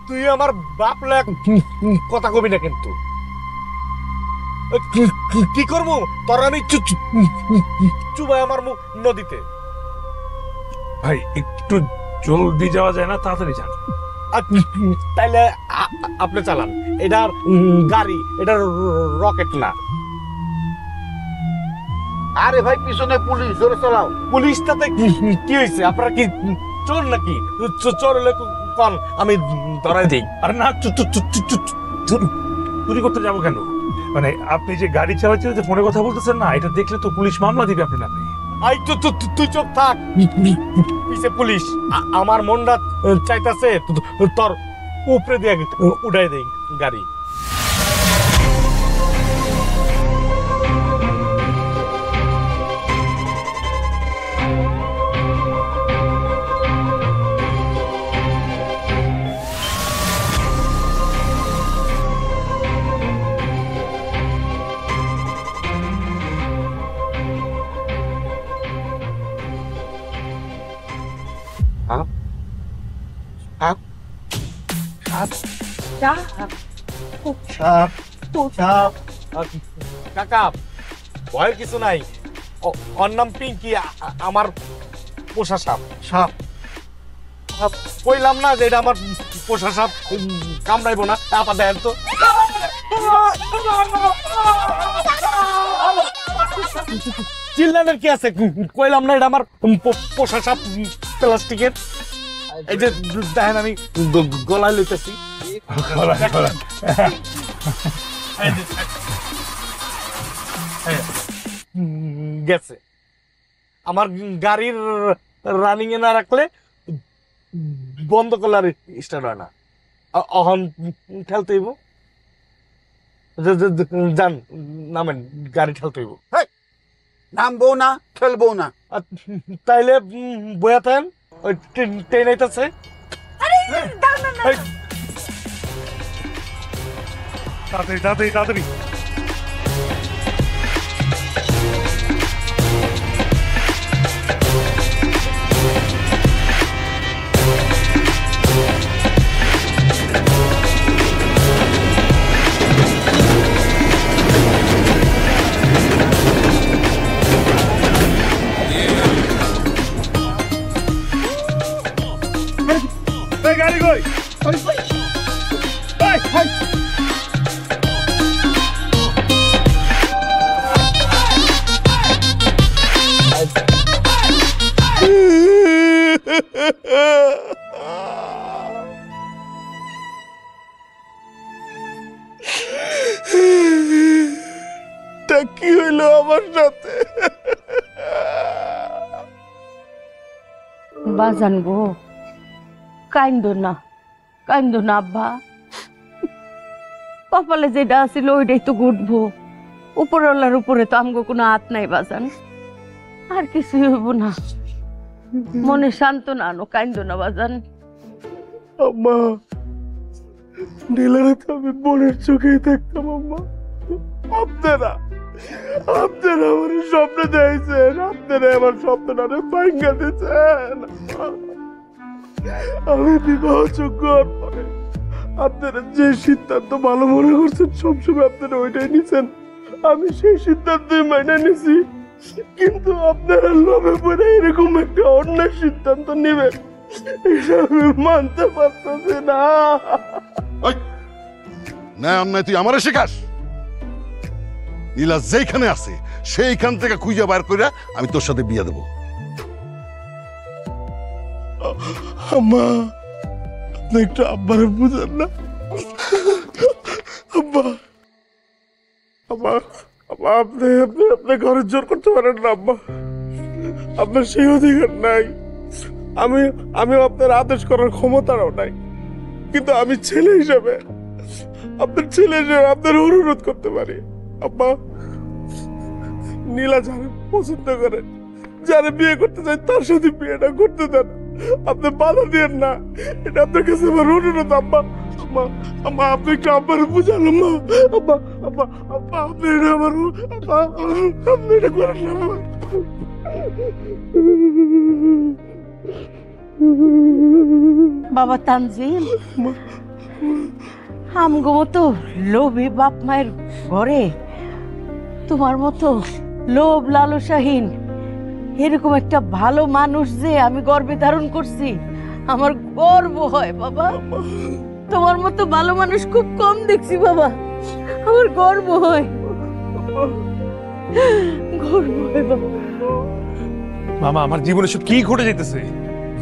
তুই আমার বাপ লাগ কথা কবি না কিন্তু। কি করবো তোর? আমি চুবাই আমার মুখ নদীতে। ভাই একটু জলদি যাওয়া যায় না? তাড়াতাড়ি যান। তাইলে আপনি চালান, এটার গাড়ি, এটার রকেট না। আরে ভাই পিছনে পুলিশ, জোরে চালাও। পুলিশটাতে কি হয়েছে? আপনারা কি চোর নাকি? চোর হলে কন আমি ধরাই দিই। আরে না, চুরি করতে যাবো কেন? মানে আপনি যে গাড়ি চালাচ্ছেন, যে ফোনে কথা বলতেছেন না, এটা দেখলে তো পুলিশ মামলা দিবে আপনার নামে। আই তো তুই চুপ থাক, পিছে পুলিশ। আমার মনটা চাইতাছে তোর উপরে দিয়ে উঠাই দেই গাড়ি। কাকা ভয়ের কিছু নাই, ওর নাম পিঙ্কি, আমার পোষা সাপ। সাপ কইলাম না যে এটা আমার পোষা সাপ, কামড়াইবো না। আপা দেন তো। চিল্লানের কি আছে, কইলাম না এটা আমার পোষা সাপ প্লাস্টিকের। এই যে দেখেন আমি গলায় লইতেছি। গেছে। আমার গাড়ির রানিং এ না রাখলে বন্ধ করলে আর স্টার্ট হয় না। অহন ঠেলতে হইব। যান নামেন, গাড়ি ঠেলতে হইব। নামবো না, খেলবো না। তাইলে বয়া থাকেন, ওই ট্রেন আইতাছে। তাড়াতাড়ি তাড়াতাড়ি তাড়াতাড়ি। গাড়ি কই? কি হইলো আমার সাথে? বাজান গো, কাইন্দো না আব্বা। কপালে যেটা আছিল ওইটাই তো ঘটবো। উপরওয়ালার উপরে তো আমগো কোনো হাত নাই বাজান, আর কিছু হইব না। মনে সান্ত্বনা আনো, কাইন্দো না বাজান। আম্মা, নীলারে তো আমি বোনের চোখেই দেখতাম আম্মা। আপনারা আমার স্বপ্ন দেখছেন, আপনারা আমার স্বপ্নটা ভাঙ্গা দিচ্ছেন। আমি বিবাহ যোগ্য হওয়ার পরে আপনারা যে সিদ্ধান্ত ভালো মনে করছেন সবসময় আপনারা ওইটাই নিছেন। আমি সেই সিদ্ধান্তই মেনে নিছি, কিন্তু আপনারা লোভে পড়ে এরকম একটা অন্যায় সিদ্ধান্ত নেবেন এটা আমি মানতে পারতেছি না। না অন্যায় তুই আমারে শেখাস? নীলা যেখানে আছে সেইখান থেকে খুঁজে বার করে আমি তোর সাথে বিয়ে দেবো। আম্মা, আপনি একটু আব্বারে বুঝেন না? আব্বা আব্বা আব্বা, আপনি ঘরে জোর করতে পারেন না আব্বা, আপনার সেই অধিকার নাই। আমি আপনার আদেশ করার ক্ষমতাও নাই, কিন্তু আমি ছেলে হিসেবে, আপনার ছেলে হিসেবে আপনার অনুরোধ করতে পারি। আব্বা, নীলা যারা পছন্দ করে, যারা বিয়ে করতে চায় তার সাথে বিয়েটা করতে দেন, আপনি বাধা দিয়েন না। এটা আপনার কাছে আমার অনুরোধ আব্বা। আম্মা আম্মা, আপনি একটু আব্বার বুঝান আম্মা। আব্বা আব্বা আব্বা, আপনি এটা আমার আব্বা, আপনি এটা করেন না আম্মা। বাবা তানজিম, আমগো মতো লোভী বাপ মায়ের ঘরে তোমার মতো লোভ লালসাহীন এরকম একটা ভালো মানুষ যে আমি গর্বে ধারণ করছি, আমার গর্ব হয় বাবা। তোমার মতো ভালো মানুষ খুব কম দেখছি বাবা, আমার গর্ব হয়, গর্ব হয় বাবা। মামা, আমার জীবনে সব কি ঘটে যেতেছে?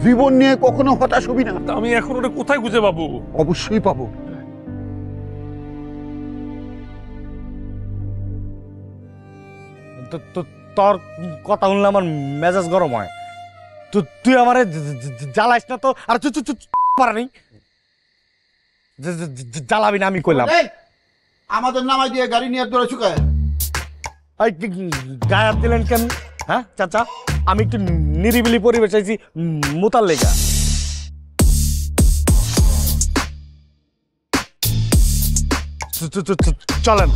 জীবন নিয়ে কখনো হতাশ হবি না। আমি এখন ওটা কোথায় খুঁজে পাবো? অবশ্যই পাবো। তোর কথা শুনলে আমার মেজাজ গরম হয়। তুই আমারে জ্বালাইস না তো। আর পারা নেই, জ্বালাবি না আমি কইলাম। আমাদের নামাই দিয়ে গাড়ি নিয়ে তোরা চুকায় গায়ে হাত দিলেন কেন? হ্যাঁ চাচা, আমি একটু নিরিবিলি পরিবেশ চাইছি মুতার লেগা। চলেন।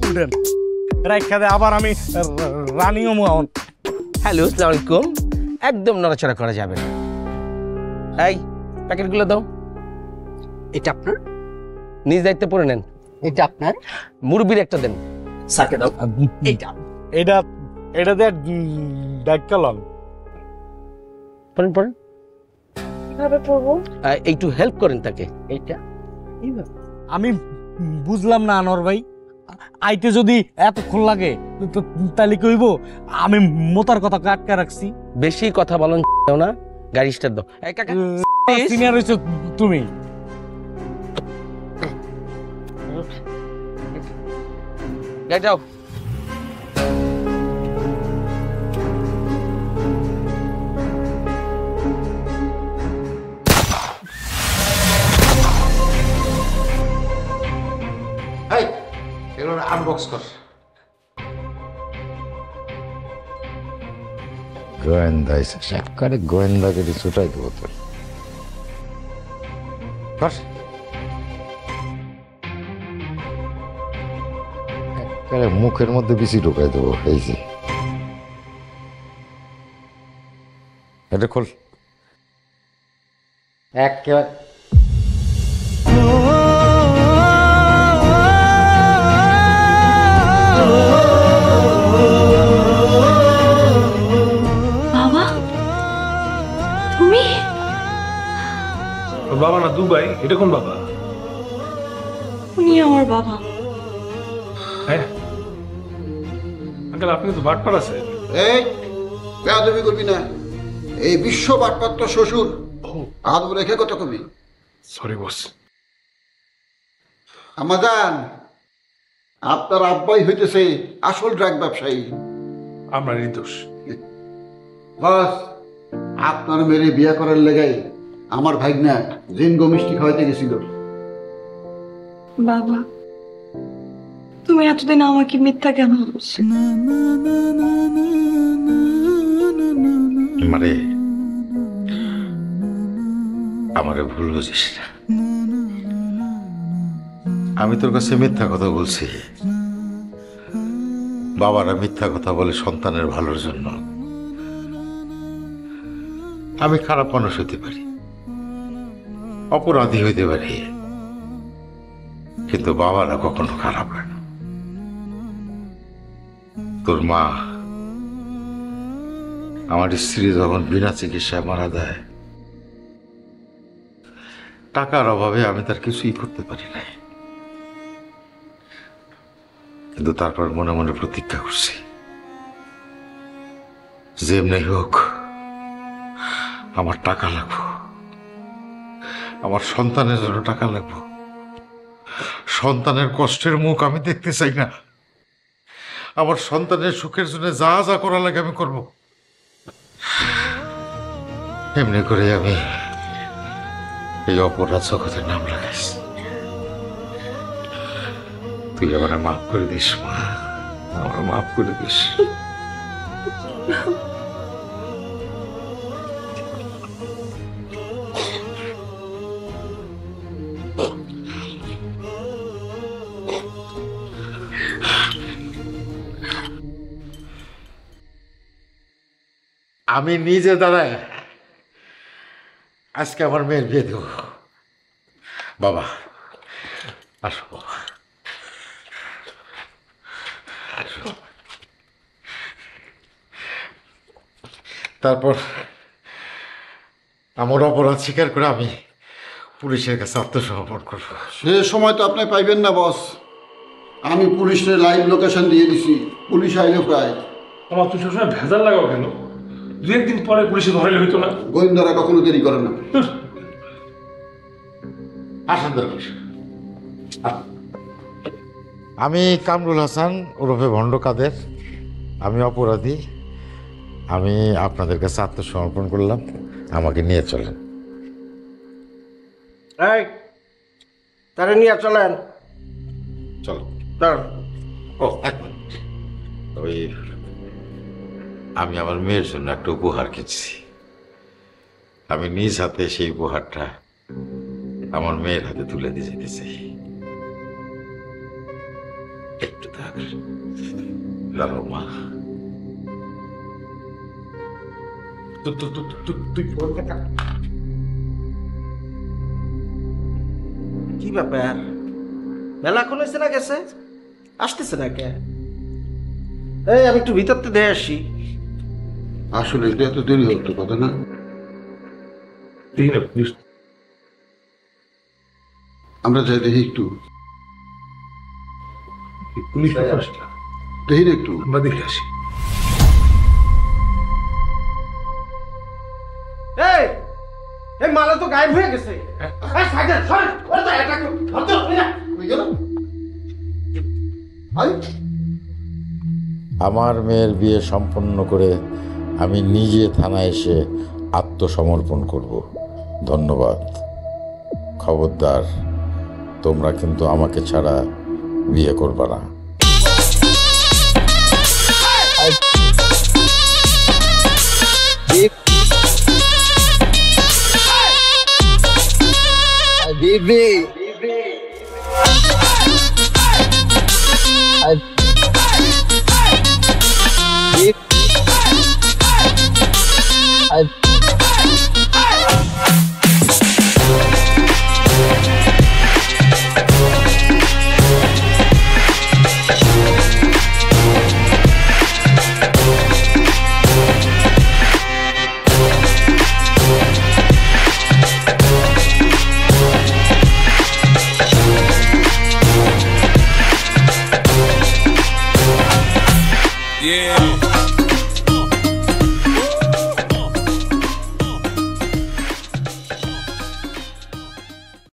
উঠেন। রাইখা দে আবার আমি রানিও মোহন। হ্যালো, আসসালামু আলাইকুম। একদম নড়াচড়া করা যাবে না। এই প্যাকেটগুলো দাও। এটা আপনার, নিজ দায়িত্বে পড়ে নেন। এটা আপনার, মুরব্বির একটা দেন। সাকে দাও। এইটা এটা এটা দিয়ে ডাক্কালন পড়েন পড়েন। কিভাবে পড়বো? একটু হেল্প করেন তাকে। এইটা আমি বুঝলাম না আনোয়ার ভাই, আইতে যদি এতক্ষণ লাগে তো তাহলে কইব আমি মোতার কথা আটকা রাখছি। বেশি কথা বলেন না, গাড়ি স্টার্ট দাও। এই কাকা সিনিয়র হইছো তুমি। গাড়ি যাও। এই এগুলো আনবক্স কর। গোয়েন্দা এসে একেবারে গোয়েন্দাগিরি ছুটাই দেবো তোর। কর। একেবারে মুখের মধ্যে বেশি ঢুকাই দেবো। এই যে এটা খোল। একেবারে বাবা তুমি? ওর বাবা না দুবাই, এটা কোন বাবা? উনি আমার বাবা। হ্যাঁ আঙ্কেল, আপনি তো বাটপার আছে। এই বেয়াদবি করবি না, এই বিশ্ব বাটপাত্র শ্বশুর আদব রেখে কত কবি। Sorry boss. আমাজান, আপনার আব্বাই হইতেছে আসল ড্রাগ ব্যবসায়ী। আমরা নির্দোষ। বস, আপনার মেরে বিয়া করার লেগে আমার ভাইগনা জিনগো মিষ্টি খাওয়াইতে গেছিল। বাবা তুমি এতদিন আমাকে মিথ্যা কেন বলছো? মারে আমারে ভুল বুঝিস না। আমি তোর কাছে মিথ্যা কথা বলছি। বাবারা মিথ্যা কথা বলে সন্তানের ভালোর জন্য। আমি খারাপ মানুষ হতে পারি, অপরাধী হইতে পারি, কিন্তু বাবারা কখনো খারাপ হয় না। তোর মা, আমার স্ত্রী যখন বিনা চিকিৎসায় মারা যায়, টাকার অভাবে আমি তার কিছুই করতে পারি নাই, কিন্তু তারপর মনে মনে প্রতিজ্ঞা করছি, যেমনি হোক আমার টাকা লাগবো, আমার সন্তানের জন্য টাকা লাগবো। সন্তানের কষ্টের মুখ আমি দেখতে চাই না। আমার সন্তানের সুখের জন্য যা যা করা লাগে আমি করব। এমনি করে আমি এই অপরাধ জগতের নাম লাগাইছি। তুই আমার মাফ করে দিস মা, আমার মাফ করে দিস। আমি নিজে দাঁড়ায় আজকে আমার মেয়ের বিয়ে দেব। বাবা আসো বাবা, তারপর আমার অপরাধ স্বীকার করে আমি পুলিশের কাছে আত্মসমর্পণ করবো। সে সময় তো আপনি পাইবেন না বস। আমি পুলিশের লাইভ লোকেশন দিয়ে দিছি, পুলিশ আইলে প্রায়। আমার তুই সবসময় ভেজাল লাগাও কেন? দু একদিন পরে পুলিশে ধরাইলে হইতো না? গোয়েন্দারা কখনো দেরি করে না। আসেন দরকার। আমি কামরুল হাসান ওরফে ভণ্ড কাদের, আমি অপরাধী। আমি আপনাদের কাছে আত্মসমর্পণ করলাম, আমাকে নিয়ে চলেন। এই তারে নিয়ে চলেন। চলো। ও এক মিনিট, ওই আমি আমার মেয়ের জন্য একটা উপহার কিনছি। আমি নিজ হাতে সেই উপহারটা আমার মেয়ের হাতে তুলে দিয়ে যেতে চাই। একটু থাক, দাঁড়াও মা। তুই ফোনটা কাট। কি ব্যাপার, মেলাক্ষণ হয়েছে না গেছে, আসতেছে না কে? এই আমি একটু ভিতরতে দিয়ে আসি। আসলে এটা এত দেরি হতো কথা না। আমরা যাই দেখি একটু, পুলিশ দেখি না একটু। আমরা দেখে আসি। এই মালা তো গায়েব হয়ে গেছে। আমার মেয়ের বিয়ে সম্পন্ন করে আমি নিজে থানায় এসে আত্মসমর্পণ করব। ধন্যবাদ। খবরদার, তোমরা কিন্তু আমাকে ছাড়া বিয়ে করবে না। Baby.